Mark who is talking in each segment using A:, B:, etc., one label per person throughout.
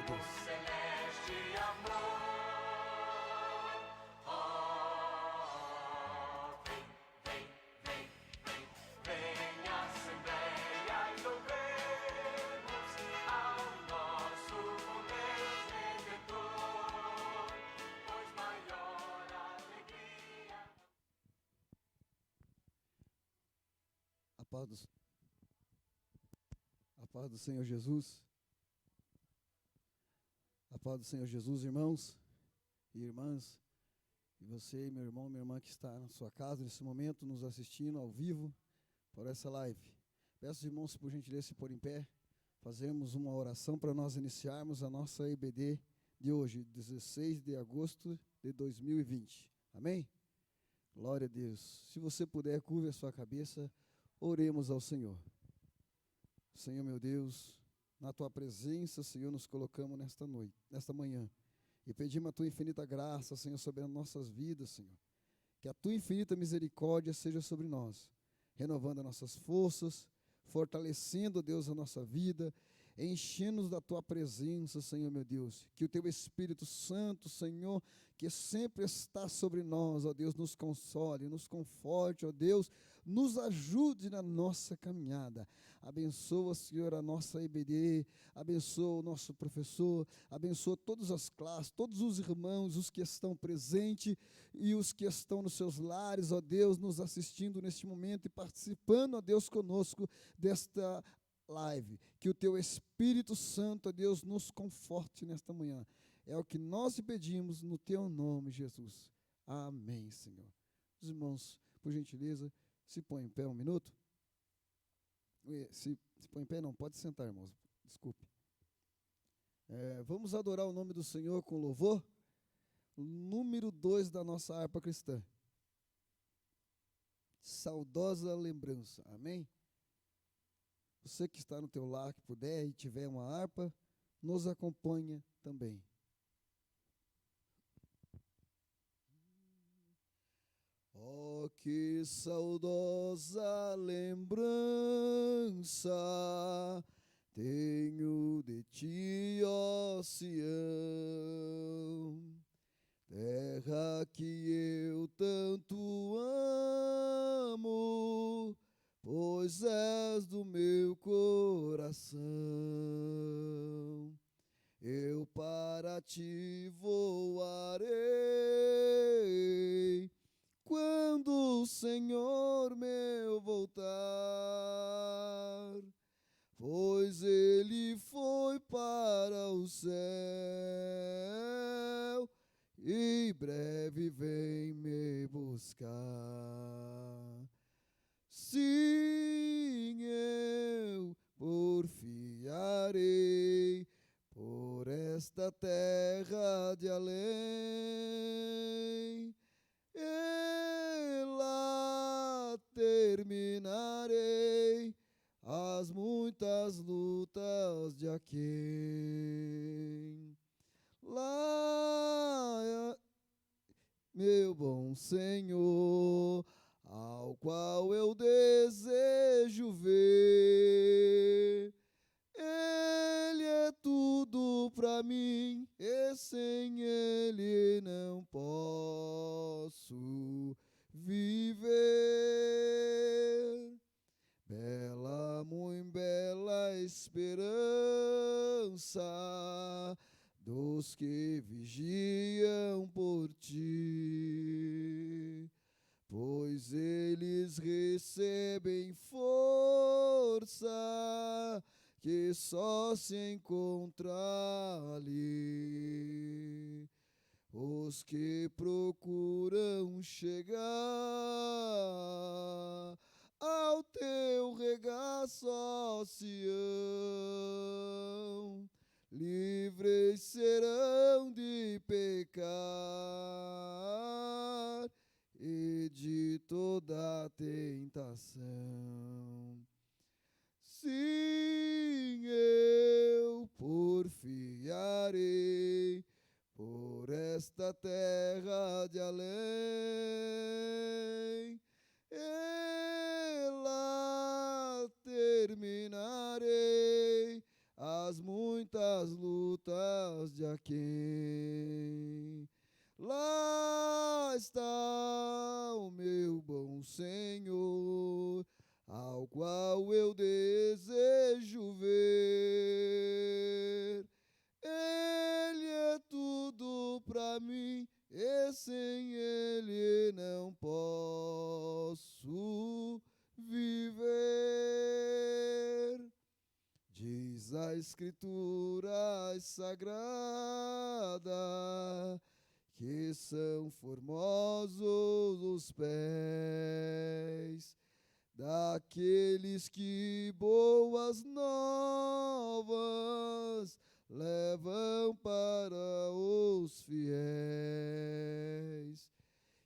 A: O celeste amor. Oh, vem, vem, vem, vem, vem à Assembleia e louvemos ao nosso Deus Redentor, pois maior alegria.
B: A paz do Senhor Jesus. A paz do Senhor Jesus, irmãos e irmãs. E você, meu irmão, minha irmã que está na sua casa nesse momento, nos assistindo ao vivo por essa live. Peço aos irmãos, por gentileza, se pôr em pé, fazermos uma oração para nós iniciarmos a nossa EBD de hoje, 16 de agosto de 2020. Amém? Glória a Deus. Se você puder, curve a sua cabeça, oremos ao Senhor. Senhor, meu Deus, na Tua presença, Senhor, nos colocamos nesta manhã, e pedimos a Tua infinita graça, Senhor, sobre as nossas vidas, Senhor, que a Tua infinita misericórdia seja sobre nós, renovando as nossas forças, fortalecendo, Deus, a nossa vida, enchendo-nos da Tua presença, Senhor, meu Deus, que o Teu Espírito Santo, Senhor, que sempre está sobre nós, ó Deus, nos console, nos conforte, ó Deus, nos ajude na nossa caminhada. Abençoa, Senhor, a nossa EBD, abençoa o nosso professor, abençoa todas as classes, todos os irmãos, os que estão presentes e os que estão nos seus lares, ó Deus, nos assistindo neste momento e participando, ó Deus, conosco desta live. Que o Teu Espírito Santo, ó Deus, nos conforte nesta manhã. É o que nós te pedimos no Teu nome, Jesus. Amém, Senhor. Os irmãos, por gentileza, se põem em pé um minuto. Se põe em pé, não, pode sentar, irmãos, desculpe. Vamos adorar o nome do Senhor com louvor. Número 2 da nossa harpa cristã. Saudosa lembrança, amém? Você que está no teu lar, que puder e tiver uma harpa, nos acompanha também. Oh, que saudosa lembrança tenho de ti, ó Sião, terra que eu tanto amo, pois és do meu coração. Eu para ti voarei quando o Senhor meu voltar, pois Ele foi para o céu e breve vem me buscar. Sim, eu porfiarei por esta terra de além, e lá terminarei as muitas lutas de aquém. Lá, meu bom Senhor, ao qual eu desejo ver, Ele é tudo para mim, e sem Ele não posso viver. Bela, muito bela esperança dos que vigiam por ti, pois eles recebem força que só se encontra ali. Os que procuram chegar ao teu regaço, ó Sião, livres serão de pecar e de toda tentação. Sim, eu porfiarei por esta terra de além, e lá terminarei as muitas lutas de Aquém. Lá está o meu bom Senhor, ao qual eu desejo ver. Ele é tudo para mim, e sem Ele não posso viver. Diz a Escritura Sagrada que são formosos os pés daqueles que boas novas levam para os fiéis.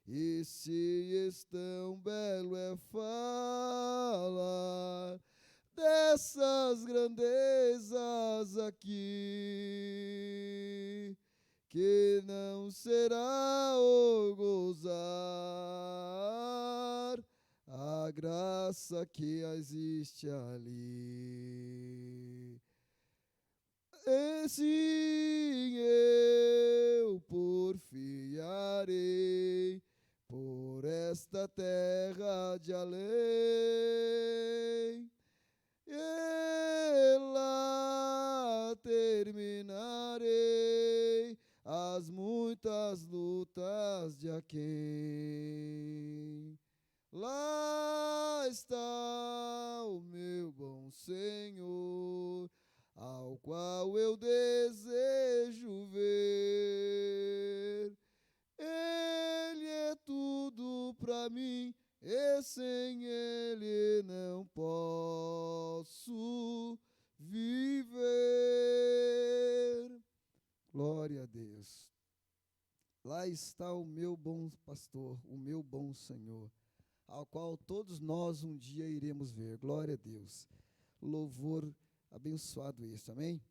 B: E se és tão belo é falar dessas grandezas aqui, que não será o gozar a graça que existe ali. E sim eu porfiarei por esta terra de além, e lá terminarei as muitas lutas de Aquém. Lá está o meu bom Senhor, ao qual eu desejo ver. Ele é tudo para mim, e sem Ele não posso viver. Glória a Deus. Lá está o meu bom pastor, o meu bom Senhor, ao qual todos nós um dia iremos ver. Glória a Deus. Louvor abençoado este, amém?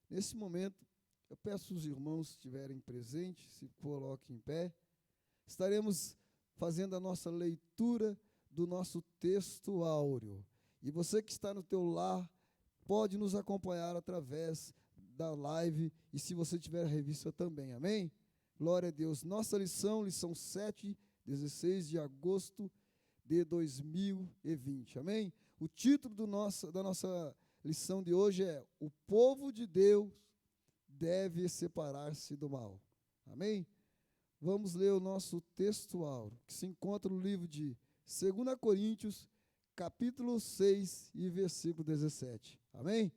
B: Nesse momento, eu peço os irmãos que estiverem presentes, se coloquem em pé. Estaremos fazendo a nossa leitura do nosso texto áureo. E você que está no teu lar, pode nos acompanhar através da live, e se você tiver a revista também, amém? Glória a Deus. Nossa lição 7, 16 de agosto de 2020, amém? O título da nossa lição de hoje é: o povo de Deus deve separar-se do mal, amém? Vamos ler o nosso texto áureo, que se encontra no livro de 2 Coríntios, capítulo 6 e versículo 17, amém?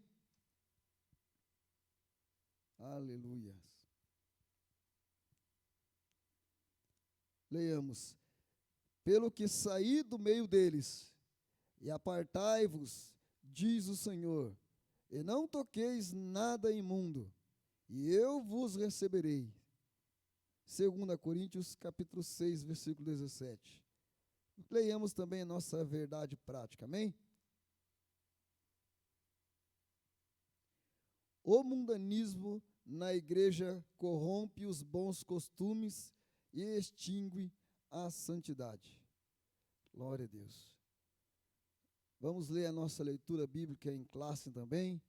B: Aleluia. Leiamos: pelo que saí do meio deles, e apartai-vos, diz o Senhor, e não toqueis nada imundo, e eu vos receberei. 2 Coríntios, capítulo 6, versículo 17. Leiamos também a nossa verdade prática, amém? O mundanismo na igreja corrompe os bons costumes e extingue a santidade. Glória a Deus. Vamos ler a nossa leitura bíblica em classe também.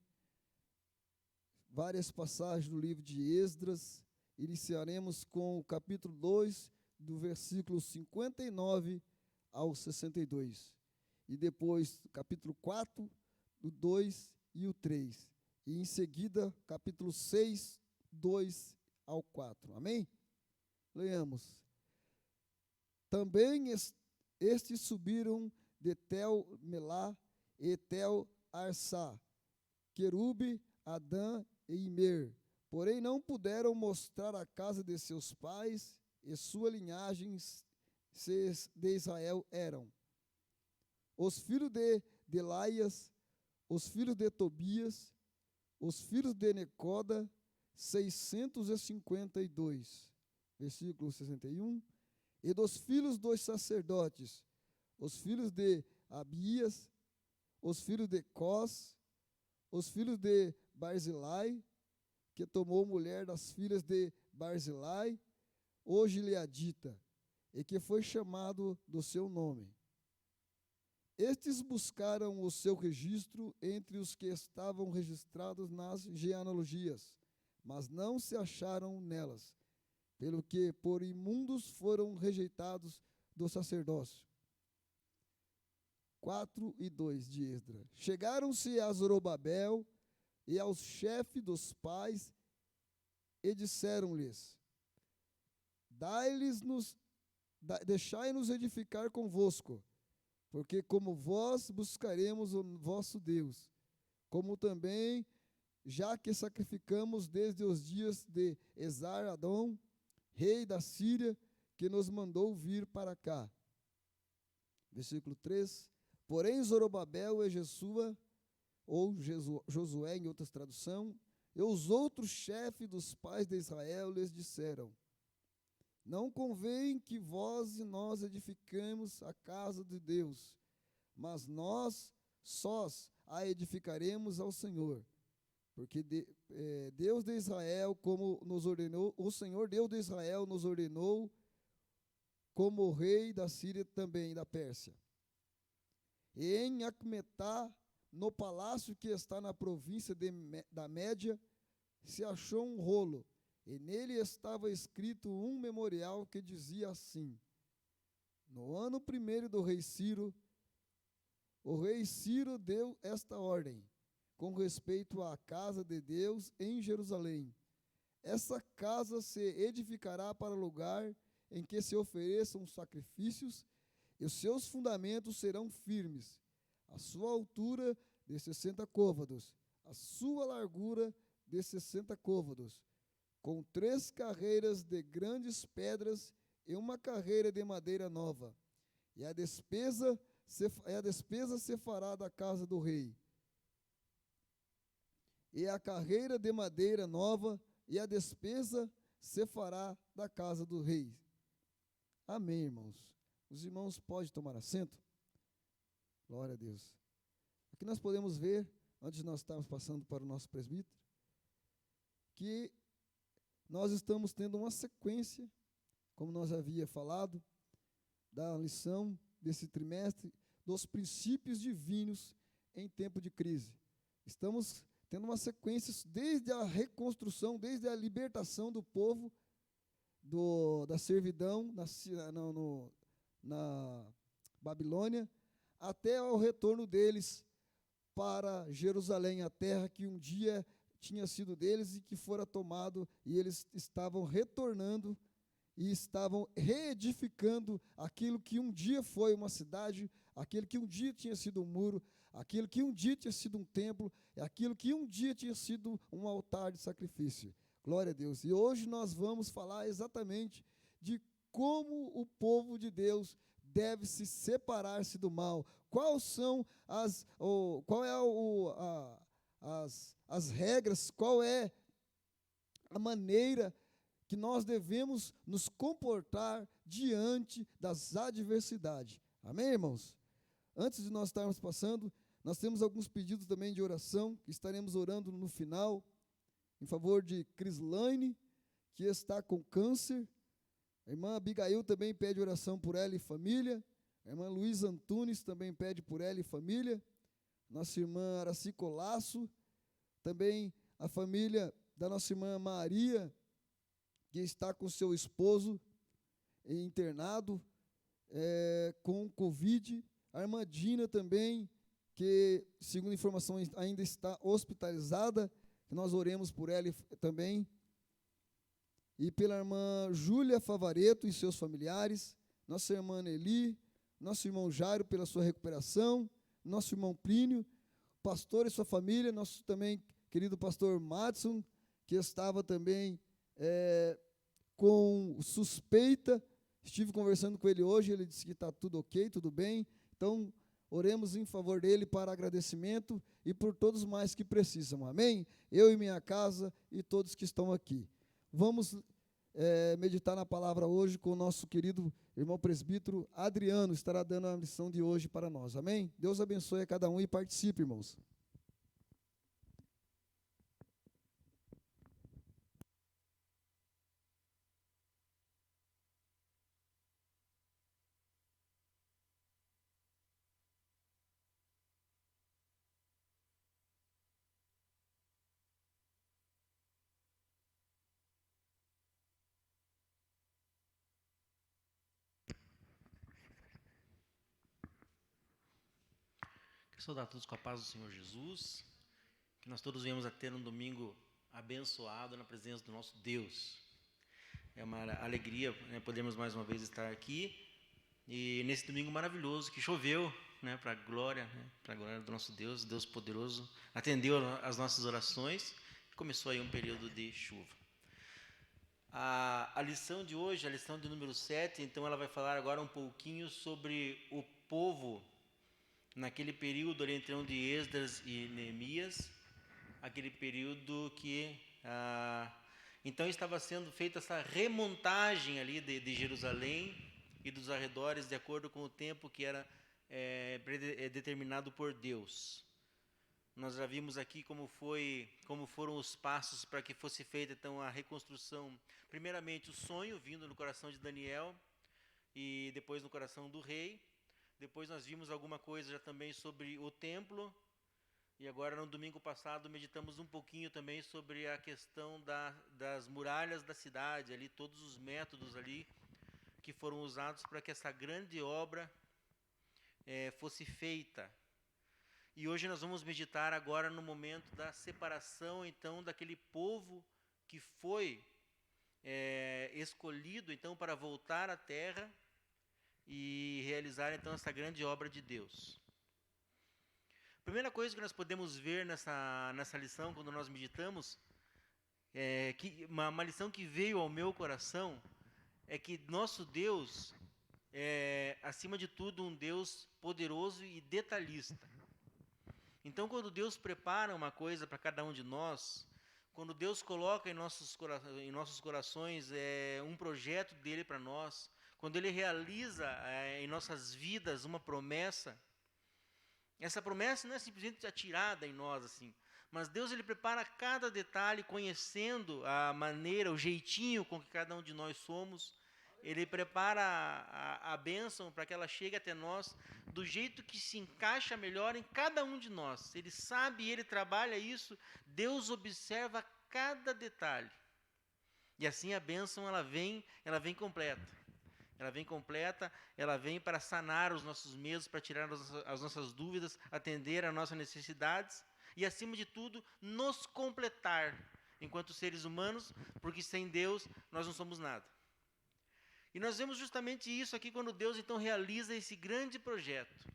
B: Várias passagens do livro de Esdras. Iniciaremos com o capítulo 2, do versículo 59 ao 62. E depois, capítulo 4, do 2 e o 3. E em seguida, capítulo 6, 2 ao 4. Amém? Leamos. Também estes subiram de Tel-Melá e Tel-Arsá, Querube, Adã e Imer. Porém não puderam mostrar a casa de seus pais, e sua linhagem de Israel eram os filhos de Delaias, os filhos de Tobias, os filhos de Necoda, 652. Versículo 61. E dos filhos dos sacerdotes, os filhos de Abias, os filhos de Cós, os filhos de Barzilai, que tomou mulher das filhas de Barzilai, o Gileadita, e que foi chamado do seu nome. Estes buscaram o seu registro entre os que estavam registrados nas genealogias, mas não se acharam nelas, pelo que por imundos foram rejeitados do sacerdócio. 4:2 de Esdras. Chegaram-se a Zorobabel e aos chefes dos pais e disseram-lhes: deixai-nos edificar convosco, porque como vós buscaremos o vosso Deus, como também, já que sacrificamos desde os dias de Esar-Adom, rei da Síria, que nos mandou vir para cá. Versículo 3. Porém Zorobabel e Jesua, ou Josué em outras traduções, e os outros chefes dos pais de Israel lhes disseram: não convém que vós e nós edifiquemos a casa de Deus, mas nós sós a edificaremos ao Senhor, porque Deus de Israel, como nos ordenou, o Senhor Deus de Israel nos ordenou, como o rei da Síria também da Pérsia. E em Acmetá, no palácio que está na província da Média, se achou um rolo, e nele estava escrito um memorial que dizia assim: no ano 1º do rei Ciro, o rei Ciro deu esta ordem, com respeito à casa de Deus em Jerusalém: essa casa se edificará para lugar em que se ofereçam sacrifícios, e os seus fundamentos serão firmes, a sua altura de 60 côvados, a sua largura de 60 côvados, com 3 carreiras de grandes pedras e uma carreira de madeira nova. E a despesa se fará da casa do rei. E a carreira de madeira nova e a despesa se fará da casa do rei. Amém, irmãos. Os irmãos podem tomar assento? Glória a Deus. Aqui nós podemos ver, antes de nós estarmos passando para o nosso presbítero, que nós estamos tendo uma sequência, como nós havia falado, da lição desse trimestre, dos princípios divinos em tempo de crise. Estamos tendo uma sequência desde a reconstrução, desde a libertação do povo da servidão na Babilônia, até o retorno deles para Jerusalém, a terra que um dia tinha sido deles e que fora tomado, e eles estavam retornando e estavam reedificando aquilo que um dia foi uma cidade, aquilo que um dia tinha sido um muro, aquilo que um dia tinha sido um templo, aquilo que um dia tinha sido um altar de sacrifício. Glória a Deus. E hoje nós vamos falar exatamente de como o povo de Deus deve se separar-se do mal. As regras, qual é a maneira que nós devemos nos comportar diante das adversidades. Amém, irmãos? Antes de nós estarmos passando, nós temos alguns pedidos também de oração, que estaremos orando no final, em favor de Crislaine, que está com câncer. A irmã Abigail também pede oração por ela e família. A irmã Luísa Antunes também pede por ela e família. Nossa irmã Araci Colasso, também a família da nossa irmã Maria, que está com seu esposo internado com Covid. A irmã Dina também, que, segundo informações, ainda está hospitalizada, que nós oremos por ela também. E pela irmã Júlia Favareto e seus familiares, nossa irmã Nelly, nosso irmão Jairo pela sua recuperação, nosso irmão Plínio, pastor e sua família, nosso também querido pastor Madison, que estava também com suspeita. Estive conversando com ele hoje, ele disse que está tudo ok, tudo bem. Então, oremos em favor dele para agradecimento e por todos mais que precisam. Amém? Eu e minha casa e todos que estão aqui. Vamos meditar na palavra hoje com o nosso querido irmão presbítero Adriano, estará dando a lição de hoje para nós. Amém? Deus abençoe a cada um e participe, irmãos.
C: Saudar a todos com a paz do Senhor Jesus, que nós todos venhamos a ter um domingo abençoado na presença do nosso Deus. É uma alegria, né, podermos mais uma vez estar aqui e nesse domingo maravilhoso que choveu, né, para a glória do nosso Deus, Deus poderoso, atendeu as nossas orações e começou aí um período de chuva. A lição de hoje, a lição de número 7, então ela vai falar agora um pouquinho sobre o povo naquele período ali entre onde Esdras e Neemias, aquele período que então estava sendo feita essa remontagem ali de Jerusalém e dos arredores, de acordo com o tempo que era determinado por Deus. Nós já vimos aqui como foram os passos para que fosse feita então a reconstrução. Primeiramente o sonho vindo no coração de Daniel e depois no coração do rei. Depois nós vimos alguma coisa já também sobre o templo. E agora no domingo passado meditamos um pouquinho também sobre a questão das muralhas da cidade, ali todos os métodos ali que foram usados para que essa grande obra fosse feita. E hoje nós vamos meditar agora no momento da separação então daquele povo que foi escolhido então para voltar à terra e realizar então essa grande obra de Deus. A primeira coisa que nós podemos ver nessa lição, quando nós meditamos, que uma lição que veio ao meu coração, é que nosso Deus é, acima de tudo, um Deus poderoso e detalhista. Então, quando Deus prepara uma coisa para cada um de nós, quando Deus coloca em nossos corações um projeto dele para nós, quando Ele realiza em nossas vidas uma promessa, essa promessa não é simplesmente atirada em nós, assim, mas Deus ele prepara cada detalhe, conhecendo a maneira, o jeitinho com que cada um de nós somos. Ele prepara a bênção para que ela chegue até nós do jeito que se encaixa melhor em cada um de nós. Ele sabe e Ele trabalha isso. Deus observa cada detalhe. E assim a bênção ela vem completa. Ela vem completa, ela vem para sanar os nossos medos, para tirar as nossas dúvidas, atender às nossas necessidades e, acima de tudo, nos completar enquanto seres humanos, porque sem Deus nós não somos nada. E nós vemos justamente isso aqui quando Deus então realiza esse grande projeto.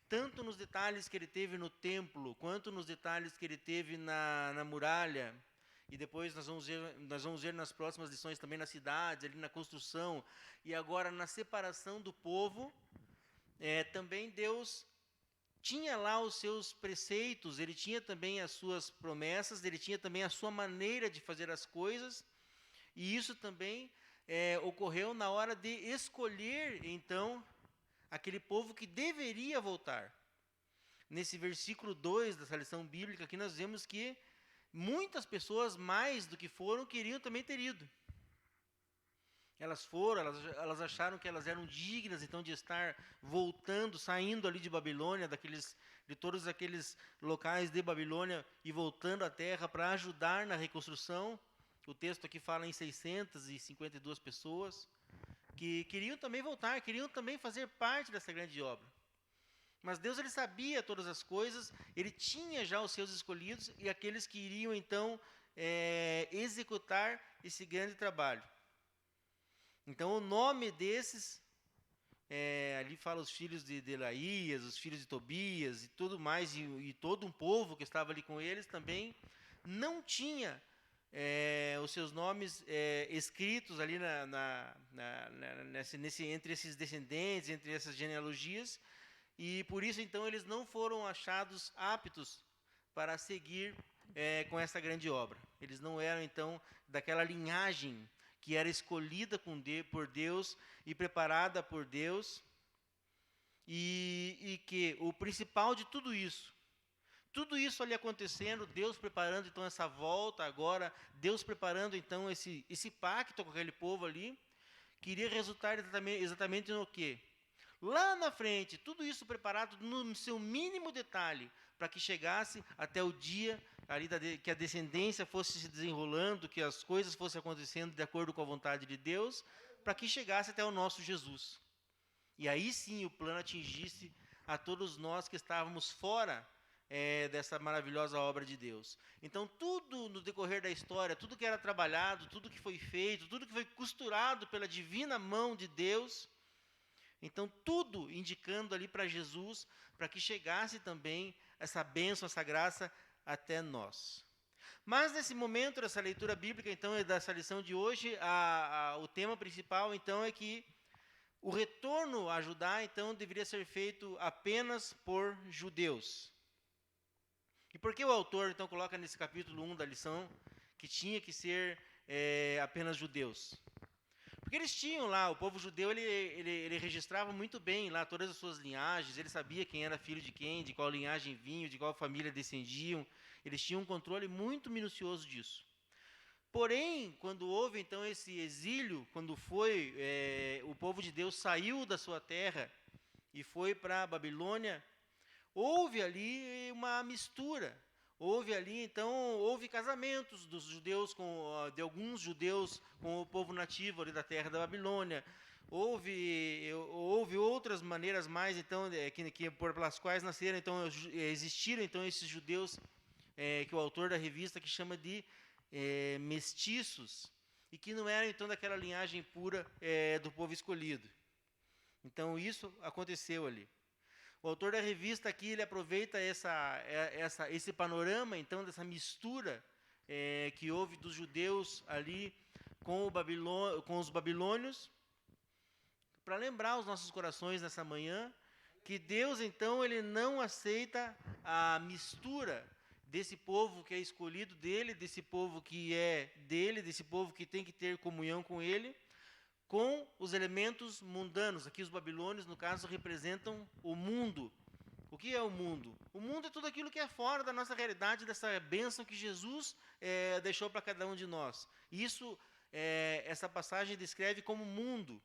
C: Tanto nos detalhes que Ele teve no templo, quanto nos detalhes que Ele teve na muralha. E depois nós vamos ver nas próximas lições também na cidade, ali na construção. E agora na separação do povo, também Deus tinha lá os seus preceitos, Ele tinha também as suas promessas, Ele tinha também a sua maneira de fazer as coisas. E isso também ocorreu na hora de escolher, então, aquele povo que deveria voltar. Nesse versículo 2 dessa lição bíblica aqui nós vemos que muitas pessoas, mais do que foram, queriam também ter ido. Elas acharam que elas eram dignas, então, de estar voltando, saindo ali de Babilônia, de todos aqueles locais de Babilônia, e voltando à terra para ajudar na reconstrução. O texto aqui fala em 652 pessoas, que queriam também voltar, queriam também fazer parte dessa grande obra. Mas Deus ele sabia todas as coisas, Ele tinha já os seus escolhidos e aqueles que iriam então executar esse grande trabalho. Então o nome desses, ali fala os filhos de Delaías, os filhos de Tobias e tudo mais, e todo um povo que estava ali com eles também, não tinha os seus nomes escritos ali entre esses descendentes, entre essas genealogias. E por isso, então, eles não foram achados aptos para seguir com essa grande obra. Eles não eram, então, daquela linhagem que era escolhida por Deus e preparada por Deus. E que o principal de tudo isso ali acontecendo, Deus preparando, então, essa volta agora, Deus preparando, então, esse pacto com aquele povo ali, que iria resultar exatamente no quê? Lá na frente, tudo isso preparado no seu mínimo detalhe, para que chegasse até o dia ali que a descendência fosse se desenrolando, que as coisas fossem acontecendo de acordo com a vontade de Deus, para que chegasse até o nosso Jesus. E aí sim o plano atingisse a todos nós que estávamos fora dessa maravilhosa obra de Deus. Então, tudo no decorrer da história, tudo que era trabalhado, tudo que foi feito, tudo que foi costurado pela divina mão de Deus, então, tudo indicando ali para Jesus, para que chegasse também essa bênção, essa graça até nós. Mas, nesse momento, dessa leitura bíblica, então, e dessa lição de hoje, o tema principal, então, é que o retorno a Judá, então, deveria ser feito apenas por judeus. E por que o autor, então, coloca nesse capítulo 1 da lição que tinha que ser apenas judeus? Porque eles tinham lá, o povo judeu, ele registrava muito bem lá todas as suas linhagens, ele sabia quem era filho de quem, de qual linhagem vinham, de qual família descendiam, eles tinham um controle muito minucioso disso. Porém, quando houve então esse exílio, quando o povo de Deus saiu da sua terra e foi para a Babilônia, houve ali uma mistura. Houve ali, então, casamentos dos judeus de alguns judeus com o povo nativo ali da terra da Babilônia. Houve outras maneiras mais, então, pelas quais nasceram, então, existiram, então, esses judeus que o autor da revista que chama de mestiços, e que não eram, então, daquela linhagem pura do povo escolhido. Então, isso aconteceu ali. O autor da revista aqui, ele aproveita esse panorama, então, dessa mistura que houve dos judeus ali com os babilônios, para lembrar os nossos corações nessa manhã, que Deus, então, ele não aceita a mistura desse povo que é escolhido dele, desse povo que é dele, desse povo que tem que ter comunhão com ele, com os elementos mundanos. Aqui os babilônios, no caso, representam o mundo. O que é o mundo? O mundo é tudo aquilo que é fora da nossa realidade, dessa bênção que Jesus deixou para cada um de nós. Isso, essa passagem descreve como mundo.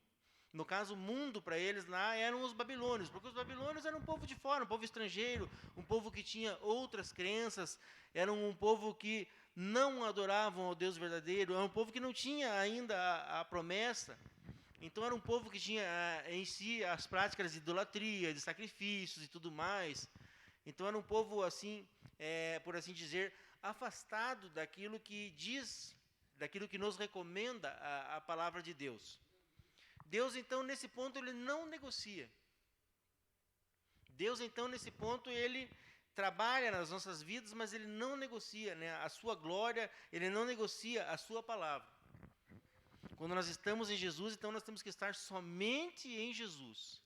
C: No caso, o mundo para eles lá eram os babilônios, porque os babilônios eram um povo de fora, um povo estrangeiro, um povo que tinha outras crenças, eram um povo que não adoravam ao Deus verdadeiro, era um povo que não tinha ainda a promessa. Então era um povo que tinha em si as práticas de idolatria, de sacrifícios e tudo mais. Então era um povo, assim, por assim dizer, afastado daquilo que diz, daquilo que nos recomenda a palavra de Deus. Deus, então, nesse ponto, ele não negocia. Deus, então, nesse ponto, ele trabalha nas nossas vidas, mas ele não negocia, né, a sua glória, ele não negocia a sua palavra. Quando nós estamos em Jesus, então nós temos que estar somente em Jesus.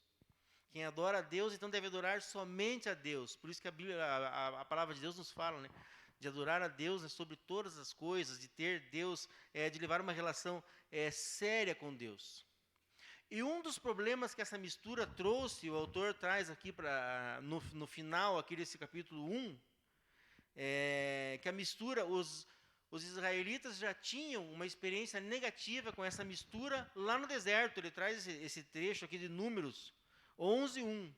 C: Quem adora a Deus, então deve adorar somente a Deus. Por isso que a Bíblia, a palavra de Deus nos fala, né, de adorar a Deus sobre todas as coisas, de ter Deus, de levar uma relação séria com Deus. E um dos problemas que essa mistura trouxe, o autor traz aqui no final aqui desse capítulo 1, que a mistura, os israelitas já tinham uma experiência negativa com essa mistura lá no deserto. Ele traz esse trecho aqui de Números 11:1,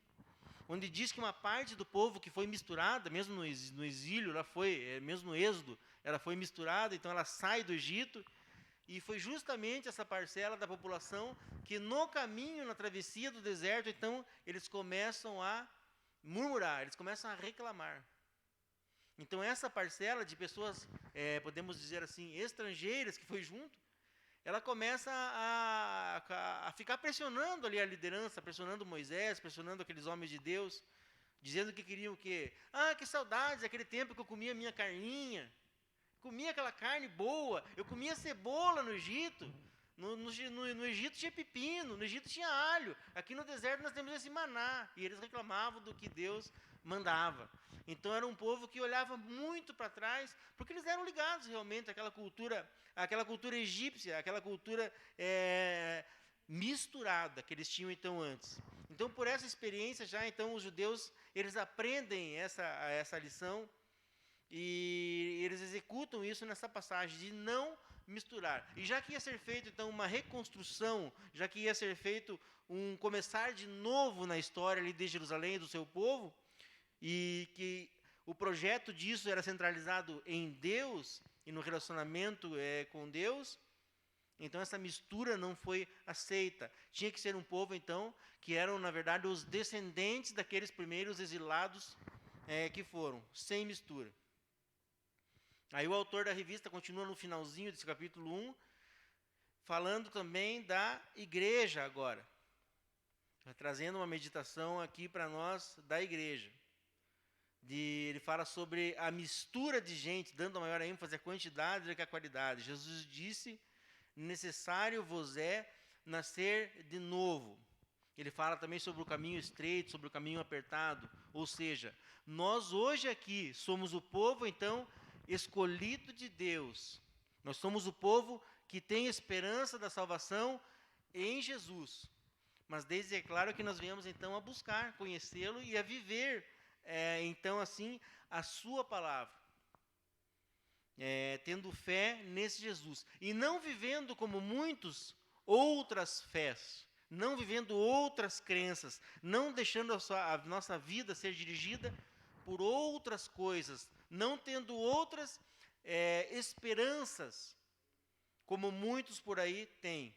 C: onde diz que uma parte do povo que foi misturada, mesmo no exílio, mesmo no Êxodo, ela foi misturada, então ela sai do Egito. E foi justamente essa parcela da população que no caminho, na travessia do deserto, então, eles começam a murmurar, eles começam a reclamar. Então, essa parcela de pessoas, podemos dizer assim, estrangeiras que foi junto, ela começa a ficar pressionando ali a liderança, pressionando Moisés, pressionando aqueles homens de Deus, dizendo que queriam o quê? Ah, que saudades daquele tempo que eu comia minha carninha. Comia aquela carne boa, eu comia cebola no Egito, no Egito tinha pepino, no Egito tinha alho, aqui no deserto nós temos esse maná, e eles reclamavam do que Deus mandava. Então era um povo que olhava muito para trás, porque eles eram ligados realmente àquela cultura egípcia, àquela cultura misturada que eles tinham então antes. Então por essa experiência já então os judeus, eles aprendem essa lição, e eles executam isso nessa passagem, de não misturar. E já que ia ser feito, então, uma reconstrução, já que ia ser feito um começar de novo na história ali de Jerusalém, do seu povo, e que o projeto disso era centralizado em Deus, e no relacionamento com Deus, Então, essa mistura não foi aceita. Tinha que ser um povo, então, que eram, na verdade, os descendentes daqueles primeiros exilados que foram, sem mistura. Aí o autor da revista continua no finalzinho desse capítulo 1, falando também da igreja agora. Trazendo uma meditação aqui para nós da igreja. Ele fala sobre a mistura de gente, dando a maior ênfase à quantidade do que à qualidade. Jesus disse: necessário vos é nascer de novo. Ele fala também sobre o caminho estreito, sobre o caminho apertado. Ou seja, nós hoje aqui somos o povo, então, escolhido de Deus. Nós somos o povo que tem esperança da salvação em Jesus. Mas desde é claro que nós viemos, então, a buscar conhecê-lo e a viver, então, assim, a sua palavra. Tendo fé nesse Jesus. E não vivendo como muitos outras fés, não vivendo outras crenças, não deixando a nossa vida ser dirigida por outras coisas, não tendo outras esperanças, como muitos por aí têm.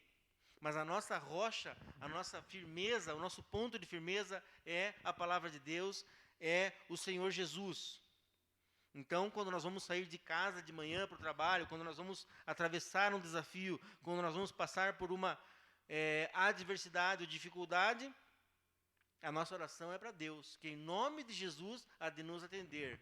C: Mas a nossa rocha, a nossa firmeza, o nosso ponto de firmeza é a palavra de Deus, é o Senhor Jesus. Então, quando nós vamos sair de casa de manhã para o trabalho, quando nós vamos atravessar um desafio, quando nós vamos passar por uma adversidade ou dificuldade, a nossa oração é para Deus, que em nome de Jesus há de nos atender.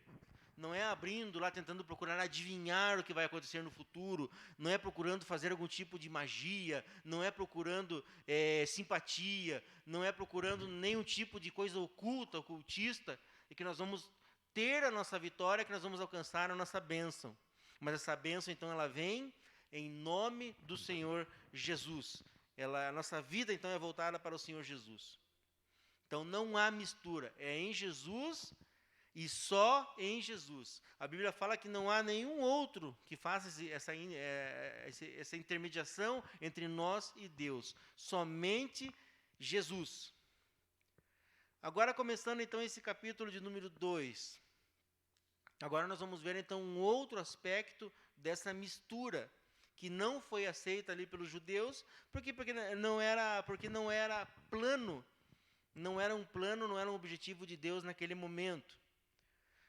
C: Não é abrindo lá, tentando procurar adivinhar o que vai acontecer no futuro, não é procurando fazer algum tipo de magia, não é procurando simpatia, não é procurando nenhum tipo de coisa oculta, ocultista, e que nós vamos ter a nossa vitória, que nós vamos alcançar a nossa bênção. Mas essa bênção, então, ela vem em nome do Senhor Jesus. A nossa vida, então, é voltada para o Senhor Jesus. Então, não há mistura. É em Jesus e só em Jesus. A Bíblia fala que não há nenhum outro que faça essa intermediação entre nós e Deus. Somente Jesus. Agora, começando, então, esse capítulo de número 2. Agora nós vamos ver, então, um outro aspecto dessa mistura que não foi aceita ali pelos judeus, porque não era plano, não era um objetivo de Deus naquele momento.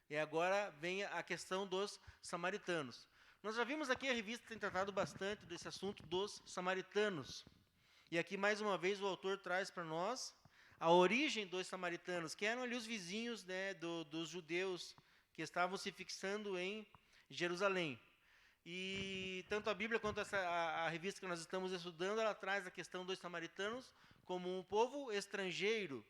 C: E agora vem a questão dos samaritanos. Nós já vimos aqui, a revista tem tratado bastante desse assunto dos samaritanos. E aqui, mais uma vez, o autor traz para nós a origem dos samaritanos, que eram ali os vizinhos, né, dos judeus que estavam se fixando em Jerusalém. E tanto a Bíblia quanto a revista que nós estamos estudando, ela traz a questão dos samaritanos como um povo estrangeiro,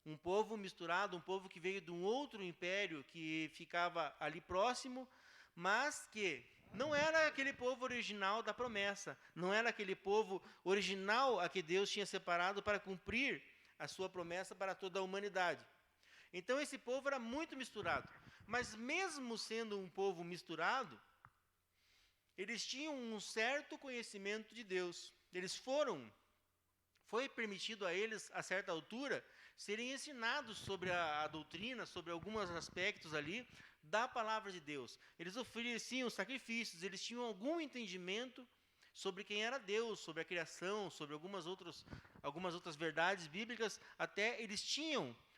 C: um povo misturado, um povo que veio de um outro império que ficava ali próximo, mas que não era aquele povo original da promessa, não era aquele povo original a que Deus tinha separado para cumprir a sua promessa para toda a humanidade. Então esse povo era muito misturado. Mas mesmo sendo um povo misturado, eles tinham um certo conhecimento de Deus. Foi permitido a eles, a certa altura, serem ensinados sobre a doutrina, sobre alguns aspectos ali da palavra de Deus. Eles ofereciam sacrifícios, eles tinham algum entendimento sobre quem era Deus, sobre a criação, sobre algumas outras verdades bíblicas.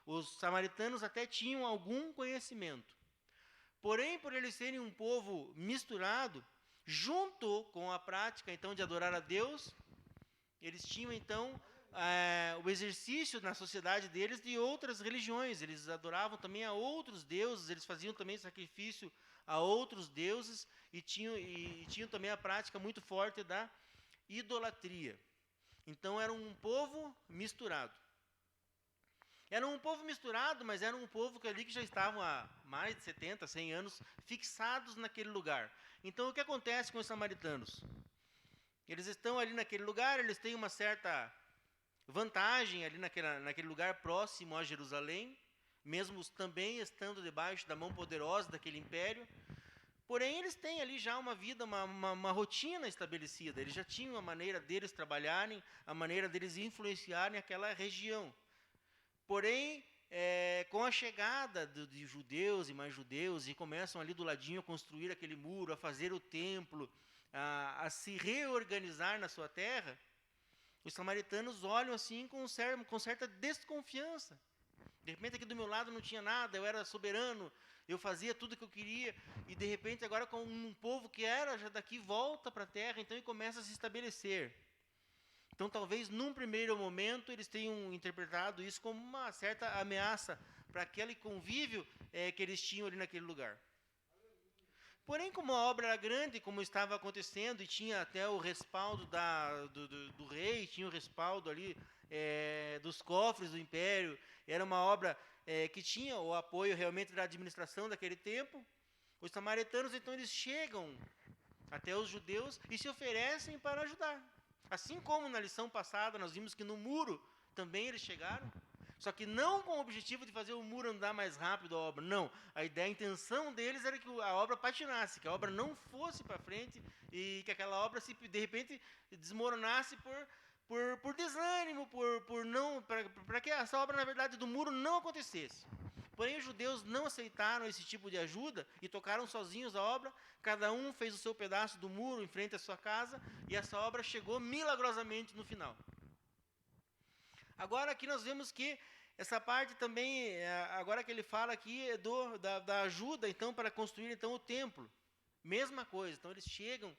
C: Os samaritanos até tinham algum conhecimento. Porém, por eles serem um povo misturado, junto com a prática, então, de adorar a Deus, eles tinham, então, o exercício na sociedade deles de outras religiões. Eles adoravam também a outros deuses, eles faziam também sacrifício a outros deuses e tinham também a prática muito forte da idolatria. Então, era um povo misturado. Era um povo misturado, mas era um povo que já estavam há mais de 70, 100 anos fixados naquele lugar. Então, o que acontece com os samaritanos? Eles estão ali naquele lugar, eles têm uma certa vantagem ali naquele lugar próximo a Jerusalém, mesmo também estando debaixo da mão poderosa daquele império. Porém, eles têm ali já uma vida, uma rotina estabelecida. Eles já tinham a maneira deles trabalharem, a maneira deles influenciarem aquela região. Porém, com a chegada de judeus e mais judeus, e começam ali do ladinho a construir aquele muro, a fazer o templo, a se reorganizar na sua terra, os samaritanos olham assim com certa desconfiança. De repente aqui do meu lado não tinha nada, eu era soberano, eu fazia tudo o que eu queria, e de repente agora com um povo que era já daqui volta para a terra, então e começa a se estabelecer. Então talvez num primeiro momento eles tenham interpretado isso como uma certa ameaça para aquele convívio que eles tinham ali naquele lugar. Porém, como a obra era grande, como estava acontecendo, e tinha até o respaldo do rei, tinha o respaldo ali dos cofres do império, era uma obra que tinha o apoio realmente da administração daquele tempo, os samaritanos, então, eles chegam até os judeus e se oferecem para ajudar. Assim como na lição passada nós vimos que no muro também eles chegaram, só que não com o objetivo de fazer o muro andar mais rápido a obra, não. A intenção deles era que a obra patinasse, que a obra não fosse para frente e que aquela obra de repente desmoronasse por desânimo, para que essa obra, na verdade, do muro não acontecesse. Porém, os judeus não aceitaram esse tipo de ajuda e tocaram sozinhos a obra, cada um fez o seu pedaço do muro em frente à sua casa e essa obra chegou milagrosamente no final. Agora aqui nós vemos que essa parte também, agora que ele fala aqui, é da ajuda, então, para construir então, o templo. Mesma coisa, então eles chegam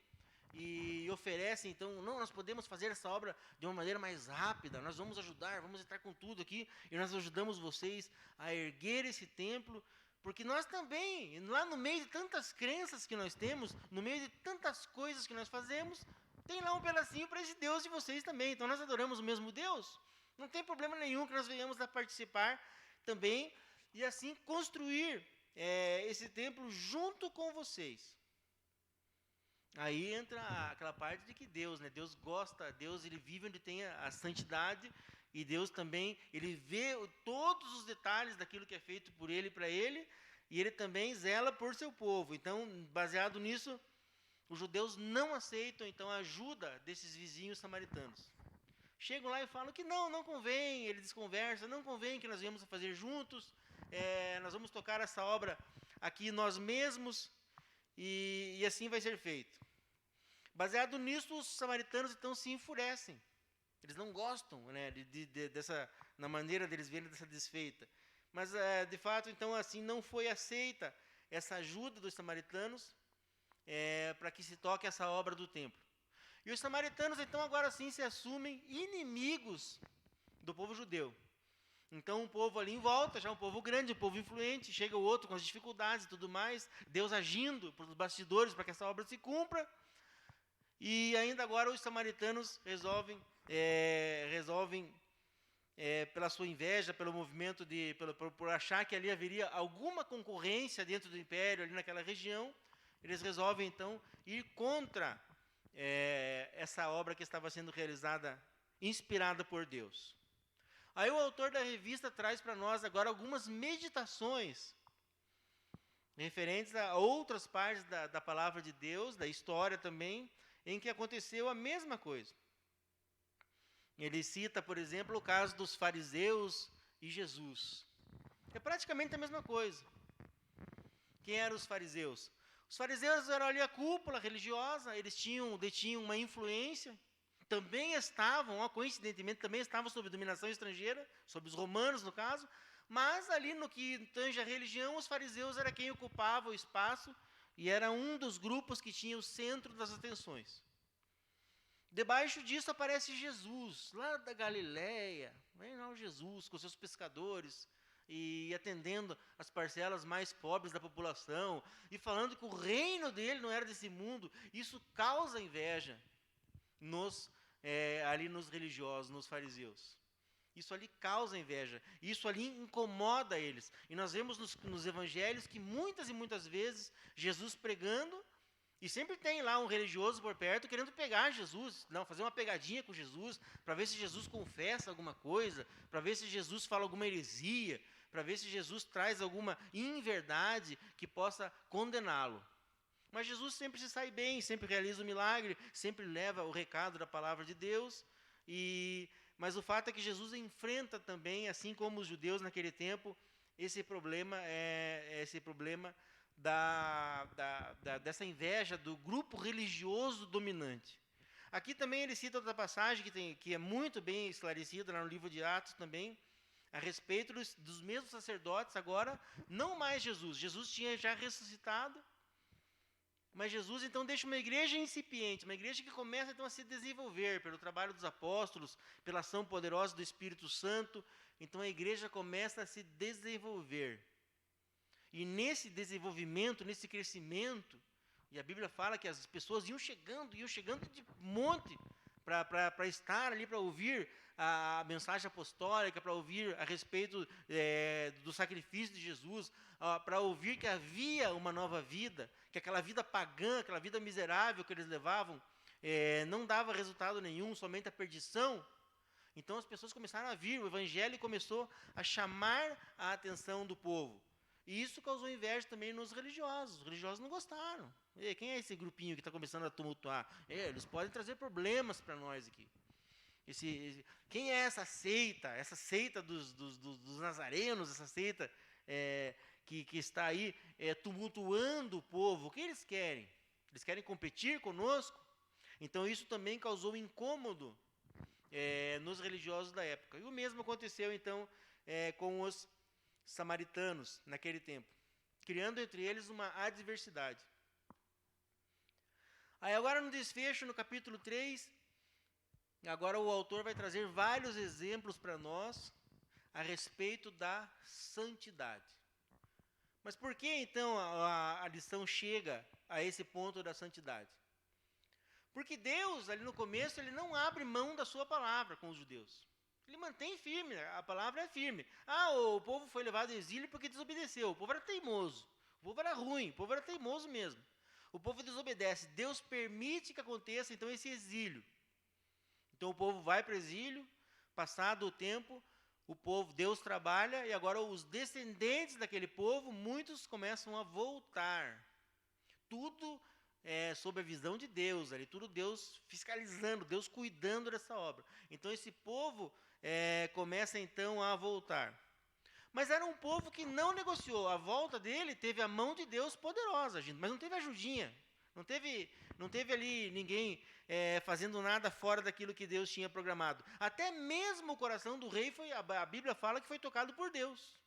C: e oferecem, então, não, nós podemos fazer essa obra de uma maneira mais rápida, nós vamos ajudar, vamos entrar com tudo aqui, e nós ajudamos vocês a erguer esse templo, porque nós também, lá no meio de tantas crenças que nós temos, no meio de tantas coisas que nós fazemos, tem lá um pedacinho para esse Deus de vocês também, então nós adoramos o mesmo Deus. Não tem problema nenhum que nós venhamos a participar também e assim construir esse templo junto com vocês. Aí entra aquela parte de que Deus, né? Deus gosta, Deus ele vive onde tem a santidade e Deus também ele vê todos os detalhes daquilo que é feito por Ele e para Ele e Ele também zela por seu povo. Então, baseado nisso, os judeus não aceitam então a ajuda desses vizinhos samaritanos. Chegam lá e falam que não convém, ele desconversa, não convém que nós venhamos a fazer juntos, nós vamos tocar essa obra aqui nós mesmos, e assim vai ser feito. Baseado nisso, os samaritanos então se enfurecem. Eles não gostam, né, na maneira deles verem dessa desfeita. Mas, de fato, então, assim, não foi aceita essa ajuda dos samaritanos para que se toque essa obra do templo. E os samaritanos, então, agora sim se assumem inimigos do povo judeu. Então, um povo ali em volta, já um povo grande, um povo influente, chega o outro com as dificuldades e tudo mais, Deus agindo pelos bastidores para que essa obra se cumpra. E ainda agora os samaritanos resolvem pela sua inveja, pelo movimento, por achar que ali haveria alguma concorrência dentro do império, ali naquela região, eles resolvem, então, ir contra essa obra que estava sendo realizada, inspirada por Deus. Aí o autor da revista traz para nós agora algumas meditações referentes a outras partes da palavra de Deus, da história também, em que aconteceu a mesma coisa. Ele cita, por exemplo, o caso dos fariseus e Jesus. É praticamente a mesma coisa. Quem eram os fariseus? Os fariseus eram ali a cúpula religiosa, eles detinham uma influência, também estavam, coincidentemente, também estavam sob dominação estrangeira, sob os romanos, no caso, mas ali no que tange a religião, os fariseus era quem ocupava o espaço e era um dos grupos que tinha o centro das atenções. Debaixo disso aparece Jesus, lá da Galileia, vem lá o Jesus com seus pescadores, e atendendo as parcelas mais pobres da população, e falando que o reino dele não era desse mundo. Isso causa inveja ali nos religiosos, nos fariseus. Isso ali causa inveja, isso ali incomoda eles. E nós vemos nos evangelhos que muitas e muitas vezes Jesus pregando, e sempre tem lá um religioso por perto querendo pegar Jesus, fazer uma pegadinha com Jesus, para ver se Jesus confessa alguma coisa, para ver se Jesus fala alguma heresia, para ver se Jesus traz alguma inverdade que possa condená-lo. Mas Jesus sempre se sai bem, sempre realiza o milagre, sempre leva o recado da palavra de Deus. Mas o fato é que Jesus enfrenta também, assim como os judeus naquele tempo, esse problema dessa inveja do grupo religioso dominante. Aqui também ele cita outra passagem que é muito bem esclarecida lá no livro de Atos também, a respeito dos mesmos sacerdotes, agora, não mais Jesus. Jesus tinha já ressuscitado, mas Jesus então deixa uma igreja incipiente, uma igreja que começa então a se desenvolver pelo trabalho dos apóstolos, pela ação poderosa do Espírito Santo. Então a igreja começa a se desenvolver. E nesse desenvolvimento, nesse crescimento, e a Bíblia fala que as pessoas iam chegando de monte para estar ali, para ouvir a mensagem apostólica, para ouvir a respeito do sacrifício de Jesus, para ouvir que havia uma nova vida, que aquela vida pagã, aquela vida miserável que eles levavam, não dava resultado nenhum, somente a perdição. Então as pessoas começaram a vir, o evangelho começou a chamar a atenção do povo. E isso causou inveja também nos religiosos. Os religiosos não gostaram. Quem é esse grupinho que está começando a tumultuar? Eles podem trazer problemas para nós aqui. Quem é essa seita dos nazarenos, essa seita que está aí tumultuando o povo? O que eles querem? Eles querem competir conosco? Então isso também causou incômodo nos religiosos da época. E o mesmo aconteceu então com os samaritanos naquele tempo, criando entre eles uma adversidade. Aí agora no desfecho, no capítulo 3, agora o autor vai trazer vários exemplos para nós a respeito da santidade. Mas por que então a lição chega a esse ponto da santidade? Porque Deus, ali no começo, ele não abre mão da sua palavra com os judeus. Ele mantém firme, a palavra é firme. O povo foi levado ao exílio porque desobedeceu. O povo era teimoso, o povo era ruim, o povo era teimoso mesmo. O povo desobedece. Deus permite que aconteça então esse exílio. Então o povo vai para o exílio, passado o tempo, Deus trabalha e agora os descendentes daquele povo, muitos começam a voltar. Tudo sob a visão de Deus, ali, tudo Deus fiscalizando, Deus cuidando dessa obra. Então esse povo começa então a voltar. Mas era um povo que não negociou. A volta dele teve a mão de Deus poderosa, gente, mas não teve ajudinha. Não teve ali ninguém fazendo nada fora daquilo que Deus tinha programado. Até mesmo o coração do rei, a Bíblia fala que foi tocado por Deus.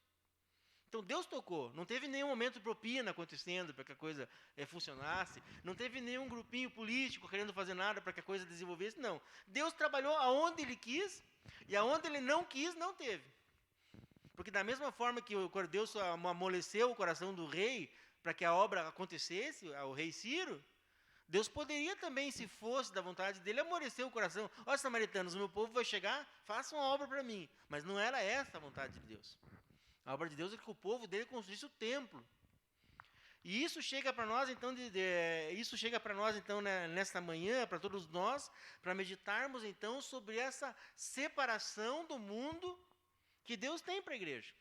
C: Então Deus tocou, não teve nenhum momento propina acontecendo para que a coisa funcionasse, não teve nenhum grupinho político querendo fazer nada para que a coisa desenvolvesse, não. Deus trabalhou aonde Ele quis e aonde Ele não quis, não teve. Porque da mesma forma que Deus amoleceu o coração do rei para que a obra acontecesse, o rei Ciro, Deus poderia também, se fosse da vontade dele, amolecer o coração. Ó, samaritanos, o meu povo vai chegar, façam a obra para mim. Mas não era essa a vontade de Deus. A obra de Deus é que o povo dele construísse o templo. E isso chega para nós, então, nesta manhã, para todos nós, para meditarmos, então, sobre essa separação do mundo que Deus tem para a igreja.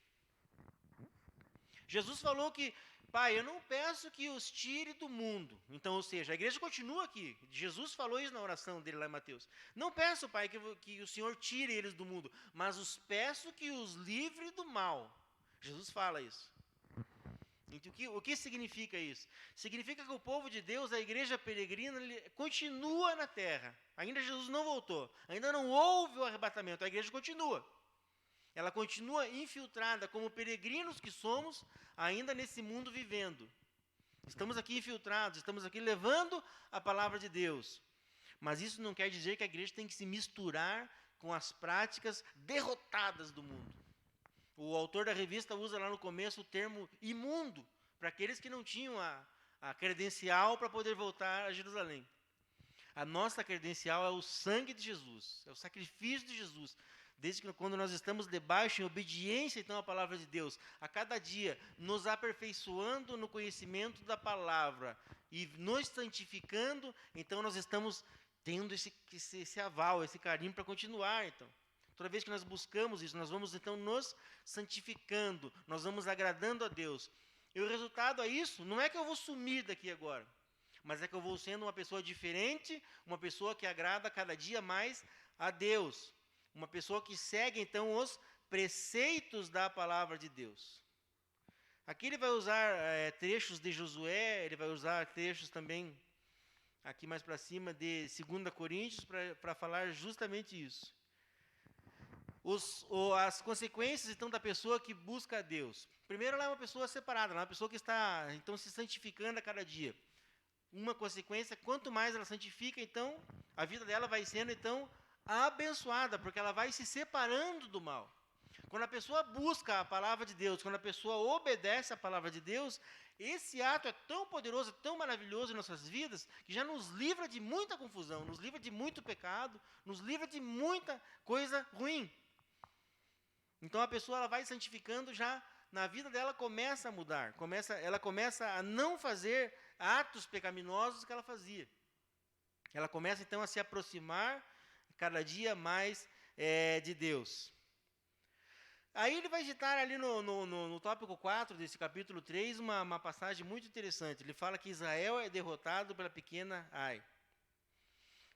C: Jesus falou que, Pai, eu não peço que os tire do mundo. Então, ou seja, a igreja continua aqui. Jesus falou isso na oração dele lá em Mateus. Não peço, Pai, que o Senhor tire eles do mundo, mas os peço que os livre do mal. Jesus fala isso. Então, o que significa isso? Significa que o povo de Deus, a igreja peregrina, continua na terra. Ainda Jesus não voltou. Ainda não houve o arrebatamento. A igreja continua. Ela continua infiltrada como peregrinos que somos, ainda nesse mundo vivendo. Estamos aqui infiltrados, estamos aqui levando a palavra de Deus. Mas isso não quer dizer que a igreja tem que se misturar com as práticas derrotadas do mundo. O autor da revista usa lá no começo o termo imundo, para aqueles que não tinham a credencial para poder voltar a Jerusalém. A nossa credencial é o sangue de Jesus, é o sacrifício de Jesus. Desde que quando nós estamos debaixo, em obediência então à palavra de Deus, a cada dia nos aperfeiçoando no conhecimento da palavra e nos santificando, então nós estamos tendo esse aval, esse carinho para continuar, então. Toda vez que nós buscamos isso, nós vamos então nos santificando, nós vamos agradando a Deus. E o resultado a isso, não é que eu vou sumir daqui agora, mas é que eu vou sendo uma pessoa diferente, uma pessoa que agrada cada dia mais a Deus. Uma pessoa que segue então os preceitos da palavra de Deus. Aqui ele vai usar trechos de Josué, ele vai usar trechos também, aqui mais para cima, de 2 Coríntios, para falar justamente isso. As consequências, então, da pessoa que busca a Deus. Primeiro, ela é uma pessoa separada, ela é uma pessoa que está, então, se santificando a cada dia. Uma consequência, quanto mais ela santifica, então, a vida dela vai sendo, então, abençoada, porque ela vai se separando do mal. Quando a pessoa busca a palavra de Deus, quando a pessoa obedece a palavra de Deus, esse ato é tão poderoso, tão maravilhoso em nossas vidas, que já nos livra de muita confusão, nos livra de muito pecado, nos livra de muita coisa ruim. Então a pessoa ela vai santificando já, na vida dela começa a mudar, ela começa a não fazer atos pecaminosos que ela fazia. Ela começa então a se aproximar cada dia mais de Deus. Aí ele vai citar ali no tópico 4 desse capítulo 3 uma passagem muito interessante. Ele fala que Israel é derrotado pela pequena Ai.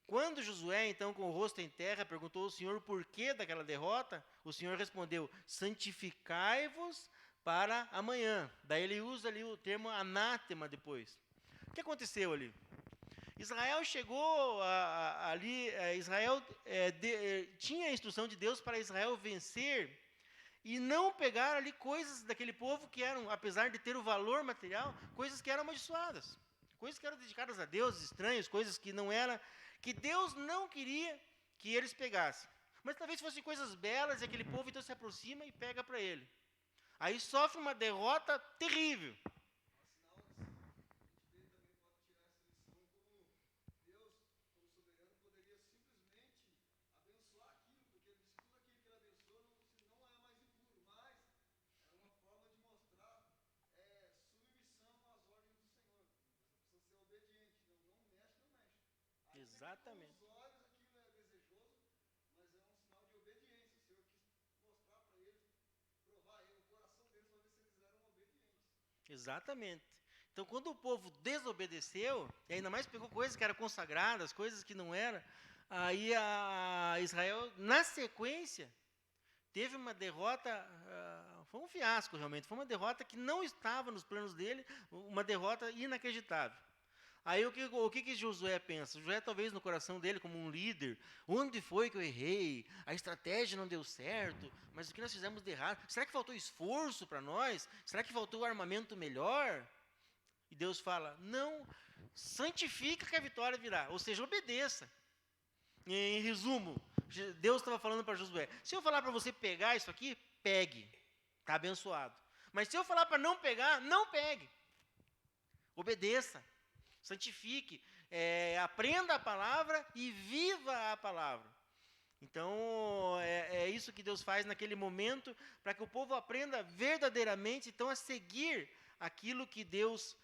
C: Quando Josué, então, com o rosto em terra, perguntou ao Senhor o porquê daquela derrota, o Senhor respondeu, santificai-vos para amanhã. Daí ele usa ali o termo anátema depois. O que aconteceu ali? Israel chegou ali, Israel tinha a instrução de Deus para Israel vencer e não pegar ali coisas daquele povo que eram, apesar de ter o valor material, coisas que eram amaldiçoadas, coisas que eram dedicadas a deuses estranhos, coisas que não eram, que Deus não queria que eles pegassem. Mas talvez fossem coisas belas e aquele povo então se aproxima e pega para ele. Aí sofre uma derrota terrível. Exatamente. Exatamente. Então, quando o povo desobedeceu, e ainda mais pegou coisas que eram consagradas, coisas que não eram, aí a Israel, na sequência, teve uma derrota, foi um fiasco realmente, foi uma derrota que não estava nos planos dele, uma derrota inacreditável. Aí o que Josué pensa? Josué talvez no coração dele como um líder, onde foi que eu errei? A estratégia não deu certo, mas o que nós fizemos de errado? Será que faltou esforço para nós? Será que faltou armamento melhor? E Deus fala, não, santifica que a vitória virá, ou seja, obedeça. Em resumo, Deus estava falando para Josué, se eu falar para você pegar isso aqui, pegue, está abençoado. Mas se eu falar para não pegar, não pegue. Obedeça. Santifique, aprenda a palavra e viva a palavra. Então, é isso que Deus faz naquele momento, para que o povo aprenda verdadeiramente, então, a seguir aquilo que Deus,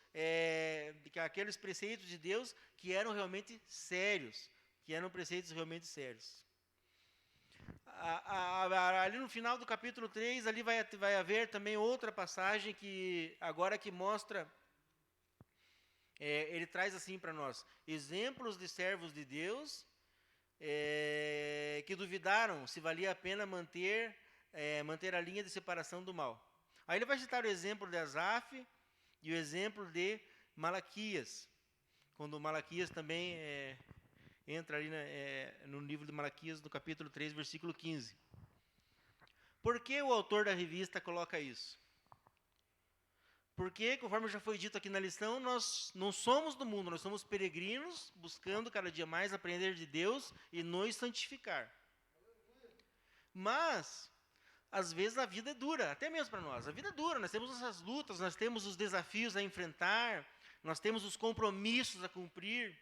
C: aqueles preceitos de Deus que eram realmente sérios, que eram preceitos realmente sérios. Ali no final do capítulo 3, ali vai haver também outra passagem que agora que mostra... ele traz assim para nós, exemplos de servos de Deus que duvidaram se valia a pena manter a linha de separação do mal. Aí ele vai citar o exemplo de Asaf e o exemplo de Malaquias, quando Malaquias também entra ali no livro de Malaquias, no capítulo 3, versículo 15. Por que o autor da revista coloca isso? Porque, conforme já foi dito aqui na lição, nós não somos do mundo, nós somos peregrinos, buscando cada dia mais aprender de Deus e nos santificar. Mas, às vezes a vida é dura, até mesmo para nós. A vida é dura, nós temos essas lutas, nós temos os desafios a enfrentar, nós temos os compromissos a cumprir.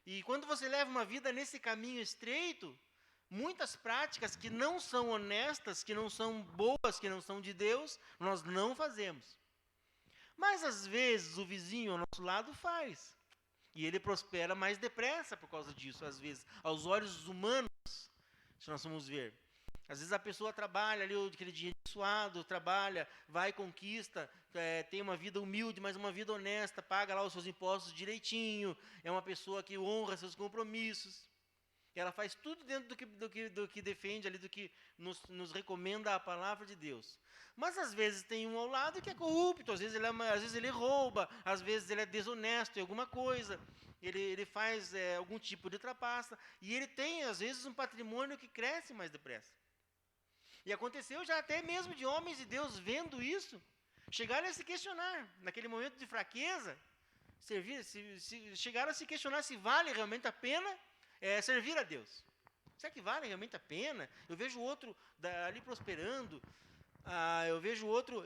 C: E quando você leva uma vida nesse caminho estreito, muitas práticas que não são honestas, que não são boas, que não são de Deus, nós não fazemos. Mas, às vezes, o vizinho ao nosso lado faz. E ele prospera mais depressa por causa disso, às vezes. Aos olhos humanos, se nós formos ver. Às vezes a pessoa trabalha ali, aquele dia suado, trabalha, vai, conquista, tem uma vida humilde, mas uma vida honesta, paga lá os seus impostos direitinho, é uma pessoa que honra seus compromissos. ela faz tudo dentro do que defende ali, do que nos recomenda a palavra de Deus. Mas às vezes tem um ao lado que é corrupto, às vezes ele rouba, às vezes ele é desonesto em alguma coisa, ele faz algum tipo de trapaça, e ele tem às vezes um patrimônio que cresce mais depressa. E aconteceu já até mesmo de homens de Deus vendo isso, chegaram a se questionar, naquele momento de fraqueza, chegaram a se questionar se vale realmente a pena servir a Deus. Será que vale realmente a pena? Eu vejo outro ali prosperando, eu vejo outro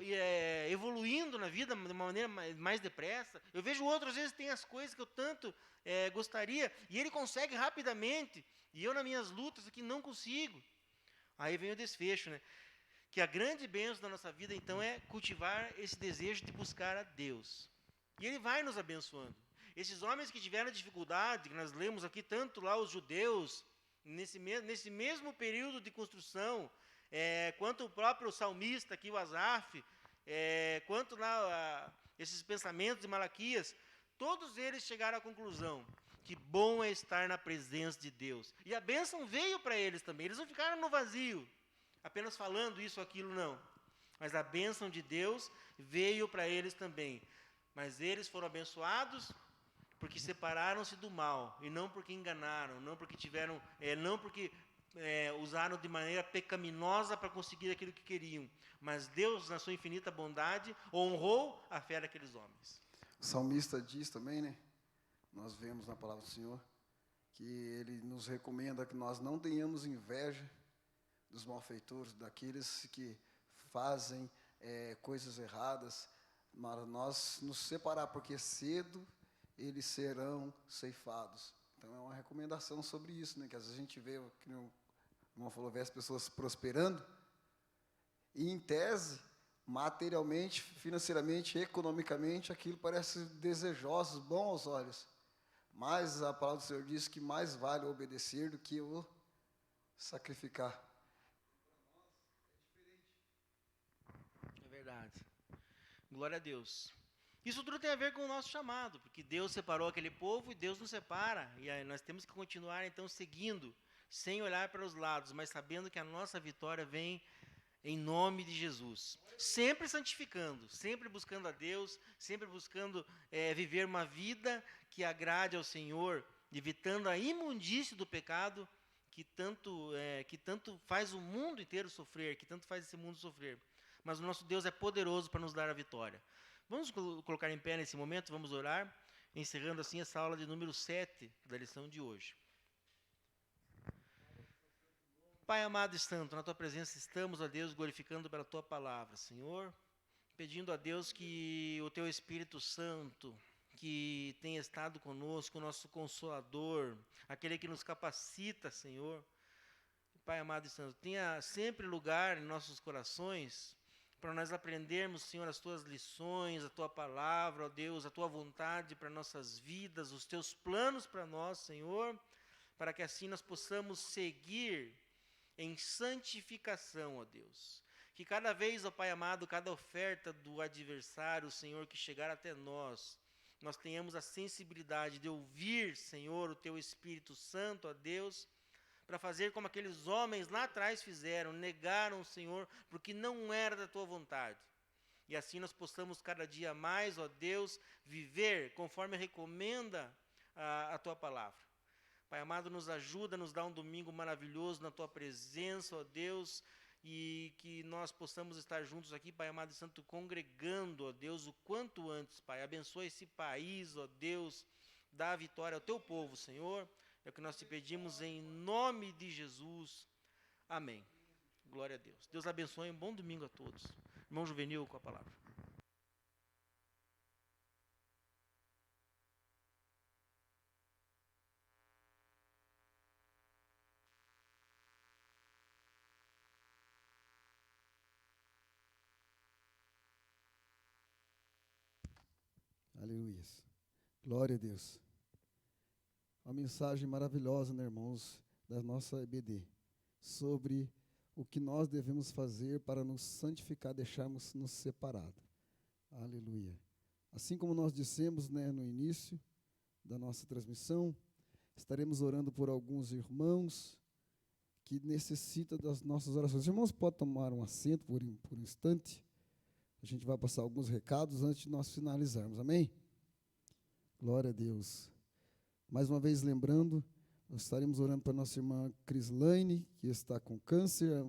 C: evoluindo na vida de uma maneira mais depressa, eu vejo outro, às vezes, tem as coisas que eu tanto gostaria, e ele consegue rapidamente, e eu nas minhas lutas aqui não consigo. Aí vem o desfecho, né? Que a grande bênção da nossa vida, então, é cultivar esse desejo de buscar a Deus. E Ele vai nos abençoando. Esses homens que tiveram dificuldade, que nós lemos aqui, tanto lá os judeus, nesse mesmo período de construção, quanto o próprio salmista aqui, o Asaf, quanto lá esses pensamentos de Malaquias, todos eles chegaram à conclusão que bom é estar na presença de Deus. E a bênção veio para eles também, eles não ficaram no vazio, apenas falando isso ou aquilo, não. Mas a bênção de Deus veio para eles também. Mas eles foram abençoados porque separaram-se do mal, e não porque enganaram, não porque usaram de maneira pecaminosa para conseguir aquilo que queriam. Mas Deus, na sua infinita bondade, honrou a fé daqueles homens.
B: O salmista diz também, né? Nós vemos na palavra do Senhor, que Ele nos recomenda que nós não tenhamos inveja dos malfeitores, daqueles que fazem coisas erradas, mas nós nos separar, porque cedo eles serão ceifados. Então é uma recomendação sobre isso, né? Que às vezes a gente vê, que o irmão falou, vê as pessoas prosperando, e em tese, materialmente, financeiramente, economicamente, aquilo parece desejoso, bom aos olhos. Mas a palavra do Senhor diz que mais vale obedecer do que o sacrificar.
C: É verdade. Glória a Deus. Isso tudo tem a ver com o nosso chamado, porque Deus separou aquele povo e Deus nos separa. E aí nós temos que continuar, então, seguindo, sem olhar para os lados, mas sabendo que a nossa vitória vem em nome de Jesus. Sempre santificando, sempre buscando a Deus, sempre buscando viver uma vida que agrade ao Senhor, evitando a imundície do pecado que tanto faz o mundo inteiro sofrer, que tanto faz esse mundo sofrer. Mas o nosso Deus é poderoso para nos dar a vitória. Vamos colocar em pé nesse momento, vamos orar, encerrando assim essa aula de número 7 da lição de hoje. Pai amado e santo, na Tua presença estamos, ó Deus, glorificando pela Tua palavra, Senhor, pedindo a Deus que o Teu Espírito Santo, que tem estado conosco, o nosso Consolador, aquele que nos capacita, Senhor, Pai amado e santo, tenha sempre lugar em nossos corações, para nós aprendermos, Senhor, as Tuas lições, a Tua palavra, ó Deus, a Tua vontade para nossas vidas, os Teus planos para nós, Senhor, para que assim nós possamos seguir em santificação, ó Deus. Que cada vez, ó Pai amado, cada oferta do adversário, Senhor, que chegar até nós tenhamos a sensibilidade de ouvir, Senhor, o Teu Espírito Santo, ó Deus, para fazer como aqueles homens lá atrás fizeram, negaram o Senhor, porque não era da Tua vontade. E assim nós possamos cada dia mais, ó Deus, viver conforme recomenda a Tua palavra. Pai amado, nos ajuda, nos dá um domingo maravilhoso na Tua presença, ó Deus, e que nós possamos estar juntos aqui, Pai amado e santo, congregando, ó Deus, o quanto antes, Pai. Abençoa esse país, ó Deus, dá a vitória ao Teu povo, Senhor. É o que nós te pedimos em nome de Jesus. Amém. Glória a Deus. Deus abençoe, um bom domingo a todos. Irmão Juvenil com a palavra.
B: Aleluia. Glória a Deus. Uma mensagem maravilhosa, né, irmãos, da nossa EBD, sobre o que nós devemos fazer para nos santificar, deixarmos-nos separados. Aleluia. Assim como nós dissemos, né, no início da nossa transmissão, Estaremos orando por alguns irmãos que necessitam das nossas orações. Os irmãos podem tomar um assento por um instante. A gente vai passar alguns recados antes de nós finalizarmos. Amém? Glória a Deus. Mais uma vez lembrando, nós estaremos orando para nossa irmã Crislaine, que está com câncer,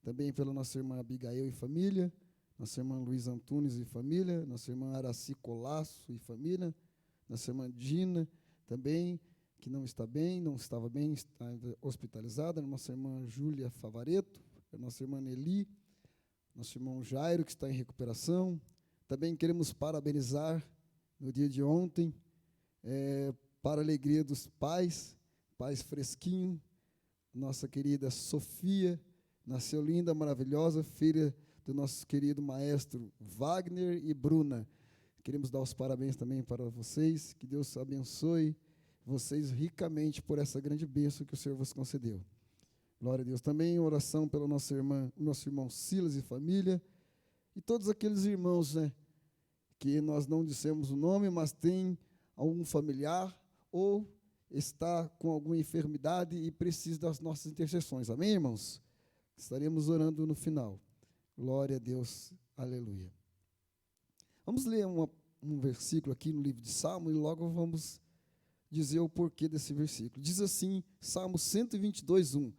B: também pela nossa irmã Abigail e família, nossa irmã Luísa Antunes e família, nossa irmã Araci Colasso e família, nossa irmã Dina também, que não está bem, não estava bem, está hospitalizada, nossa irmã Júlia Favareto, nossa irmã Nelly, nosso irmão Jairo, que está em recuperação. Também queremos parabenizar, no dia de ontem, para a alegria dos pais Fresquinho, nossa querida Sofia, nasceu linda, maravilhosa, filha do nosso querido maestro Wagner e Bruna. Queremos dar os parabéns também para vocês, que Deus abençoe vocês ricamente por essa grande bênção que o Senhor vos concedeu. Glória a Deus. Também oração pela nossa irmã, nosso irmão Silas e família, e todos aqueles irmãos, que nós não dissemos o nome, mas tem algum familiar ou está com alguma enfermidade e precisa das nossas intercessões. Amém, irmãos? Estaremos orando no final. Glória a Deus. Aleluia. Vamos ler um versículo aqui no livro de Salmo e logo vamos dizer o porquê desse versículo. Diz assim, Salmo 122, 1.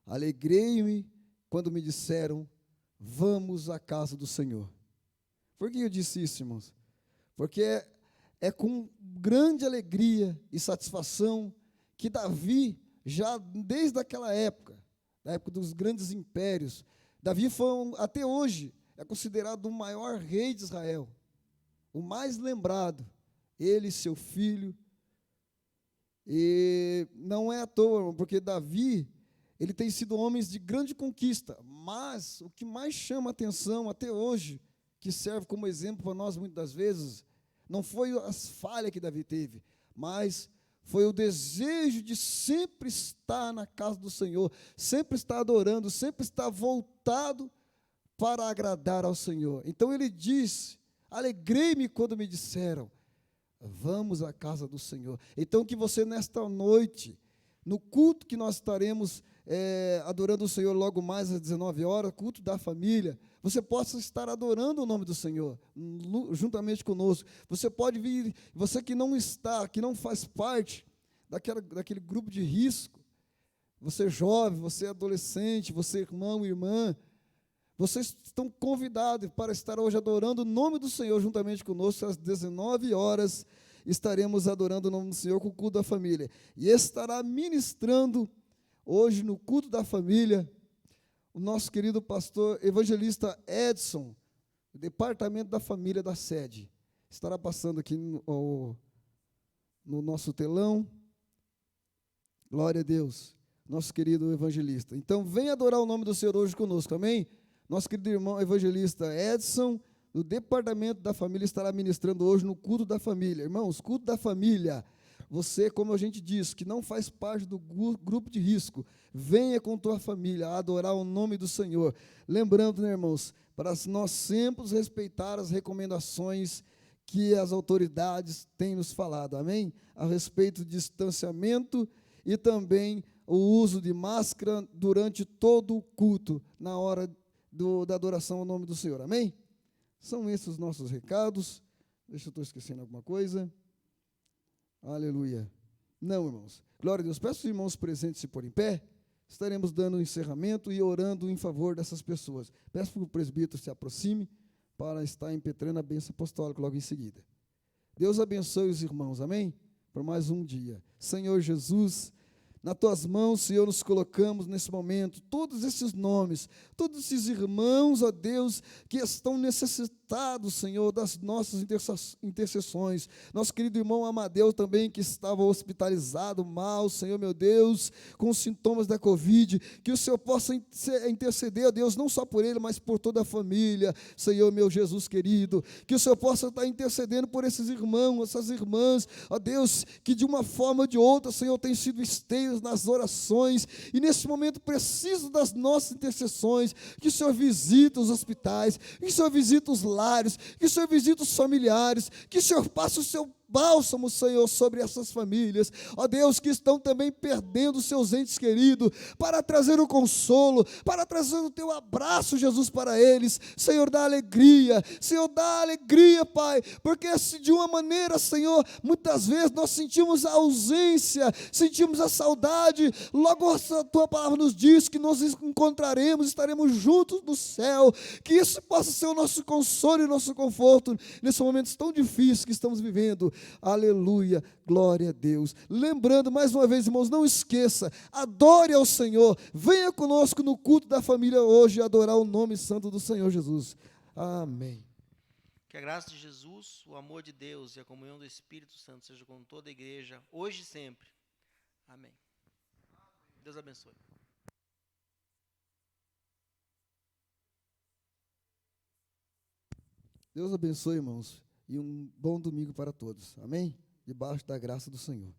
B: Alegrei-me quando me disseram, vamos à casa do Senhor. Por que eu disse isso, irmãos? Porque é com grande alegria e satisfação que Davi, já desde aquela época, da época dos grandes impérios, Davi foi, até hoje, é considerado o maior rei de Israel, o mais lembrado, ele e seu filho. E não é à toa, porque Davi, ele tem sido homem de grande conquista, mas o que mais chama atenção até hoje, que serve como exemplo para nós muitas das vezes, não foi as falhas que Davi teve, mas foi o desejo de sempre estar na casa do Senhor, sempre estar adorando, sempre estar voltado para agradar ao Senhor. Então ele diz, alegrei-me quando me disseram, vamos à casa do Senhor. Então que você nesta noite, no culto que nós estaremos adorando o Senhor logo mais às 19 horas, culto da família, você possa estar adorando o nome do Senhor, juntamente conosco. Você pode vir, você que não está, que não faz parte daquele grupo de risco, você jovem, você adolescente, você irmão e irmã, vocês estão convidados para estar hoje adorando o nome do Senhor juntamente conosco, às 19 horas, estaremos adorando o nome do Senhor com o culto da família. E estará ministrando hoje no culto da família o nosso querido pastor evangelista Edson, do departamento da família da sede. Estará passando aqui no nosso telão. Glória a Deus, nosso querido evangelista. Então, venha adorar o nome do Senhor hoje conosco, amém? Nosso querido irmão evangelista Edson, do departamento da família, estará ministrando hoje no culto da família. Irmãos, culto da família, você, como a gente disse, que não faz parte do grupo de risco, venha com tua família adorar o nome do Senhor. Lembrando, né, irmãos, para nós sempre respeitar as recomendações que as autoridades têm nos falado, amém? A respeito de distanciamento e também o uso de máscara durante todo o culto, na hora da adoração ao nome do Senhor, amém? São esses os nossos recados. Deixa eu estou esquecendo alguma coisa. Aleluia. Não, irmãos. Glória a Deus. Peço aos irmãos presentes se pôr em pé. Estaremos dando um encerramento e orando em favor dessas pessoas. Peço para o presbítero se aproxime para estar impetrando a bênção apostólica logo em seguida. Deus abençoe os irmãos, amém? Por mais um dia. Senhor Jesus, nas tuas mãos, Senhor, nos colocamos nesse momento, todos esses nomes, todos esses irmãos, ó Deus, que estão necessitados, Senhor, das nossas intercessões. Nosso querido irmão Amadeu também, que estava hospitalizado, mal, Senhor, meu Deus, com os sintomas da Covid, que o Senhor possa interceder, ó Deus, não só por ele, mas por toda a família, Senhor, meu Jesus querido, que o Senhor possa estar intercedendo por esses irmãos, essas irmãs, ó Deus, que de uma forma ou de outra, Senhor, tem sido esteios nas orações, e nesse momento preciso das nossas intercessões, que o Senhor visita os hospitais, que o Senhor visita os lares, que o Senhor visita os familiares, que o Senhor passe o seu bálsamo, Senhor, sobre essas famílias, ó Deus, que estão também perdendo seus entes queridos, para trazer o consolo, para trazer o teu abraço, Jesus, para eles. Senhor, dá alegria, Senhor, dá alegria, Pai, porque se de uma maneira, Senhor, muitas vezes nós sentimos a ausência, sentimos a saudade, logo a tua palavra nos diz que nós encontraremos, estaremos juntos no céu, que isso possa ser o nosso consolo e o nosso conforto nesses momentos tão difíceis que estamos vivendo. Aleluia, glória a Deus. Lembrando mais uma vez, irmãos, não esqueça, adore ao Senhor, venha conosco no culto da família hoje adorar o nome santo do Senhor Jesus. Amém.
C: Que a graça de Jesus, o amor de Deus e a comunhão do Espírito Santo seja com toda a igreja, hoje e sempre. Amém. Deus abençoe.
B: Deus abençoe, irmãos, e um bom domingo para todos. Amém? Debaixo da graça do Senhor.